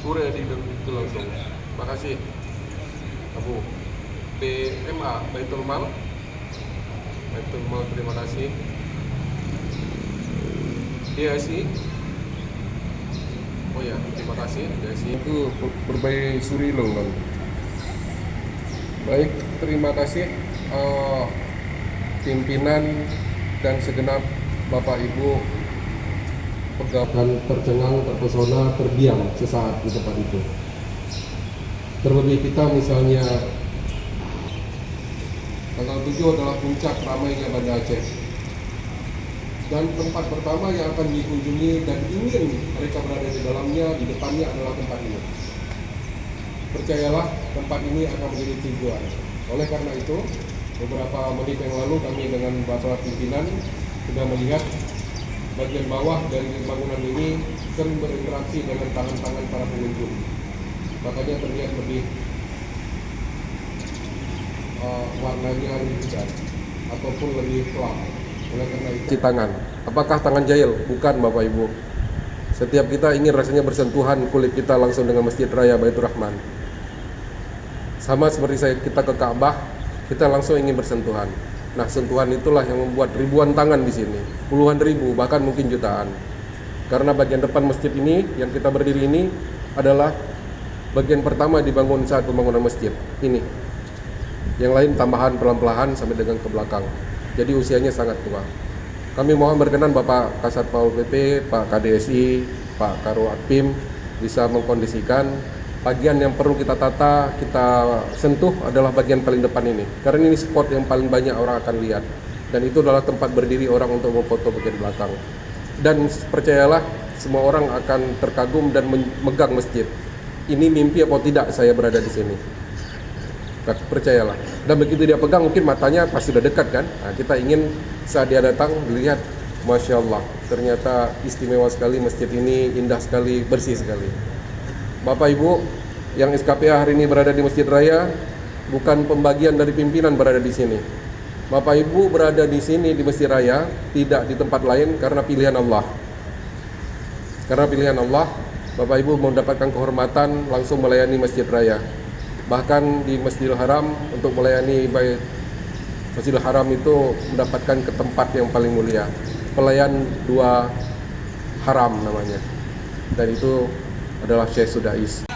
sore di itu langsung. Makasih Abu. BMA Baitul Mal, terima kasih. DSI, oh ya terima kasih DSI itu berbagai suri long. Baik, terima kasih pimpinan dan segenap Bapak Ibu pegawai tercengang, terpesona, terdiam sesaat di tempat itu. Terlebih kita misalnya tanggal 7 adalah puncak ramainya Banda Aceh. Dan tempat pertama yang akan dikunjungi dan ingin mereka berada di dalamnya, di depannya adalah tempat ini. Percayalah, tempat ini akan menjadi tujuan. Oleh karena itu, beberapa menit yang lalu kami dengan Bapak pimpinan sudah melihat bagian bawah dari bangunan ini sering berinteraksi dengan tangan-tangan para pengunjung. Makanya terlihat lebih warnanya lebih pucat ataupun lebih gelap. Oleh karena itu, tangan. Apakah tangan jahil? Bukan, Bapak Ibu. Setiap kita ingin rasanya bersentuhan kulit kita langsung dengan Masjid Raya Baitur Rahman. Sama seperti kita ke Ka'bah, kita langsung ingin bersentuhan. Nah, sentuhan itulah yang membuat ribuan tangan di sini, puluhan ribu, bahkan mungkin jutaan. Karena bagian depan masjid ini, yang kita berdiri ini adalah bagian pertama dibangun saat pembangunan masjid ini. Yang lain tambahan pelan-pelan sampai dengan ke belakang. Jadi usianya sangat tua. Kami mohon berkenan Bapak Kasat Pol PP, Pak KDSI, Pak Karo Akpim bisa mengkondisikan bagian yang perlu kita tata, kita sentuh adalah bagian paling depan ini. Karena ini spot yang paling banyak orang akan lihat. Dan itu adalah tempat berdiri orang untuk memfoto bagian belakang. Dan percayalah, semua orang akan terkagum dan memegang masjid. Ini mimpi apa tidak saya berada di sini. Percayalah. Dan begitu dia pegang, mungkin matanya pasti sudah dekat kan. Nah, kita ingin saat dia datang dilihat, Masya Allah, ternyata istimewa sekali masjid ini, indah sekali, bersih sekali. Bapak Ibu yang SKPA hari ini berada di Masjid Raya, bukan pembagian dari pimpinan berada di sini. Bapak Ibu berada di sini di Masjid Raya, tidak di tempat lain karena pilihan Allah. Karena pilihan Allah, Bapak Ibu mendapatkan kehormatan langsung melayani Masjid Raya. Bahkan di Masjidil Haram untuk melayani Masjidil Haram itu mendapatkan ke tempat yang paling mulia. Pelayan dua haram namanya. Dan itu adalah Syekh Sudais.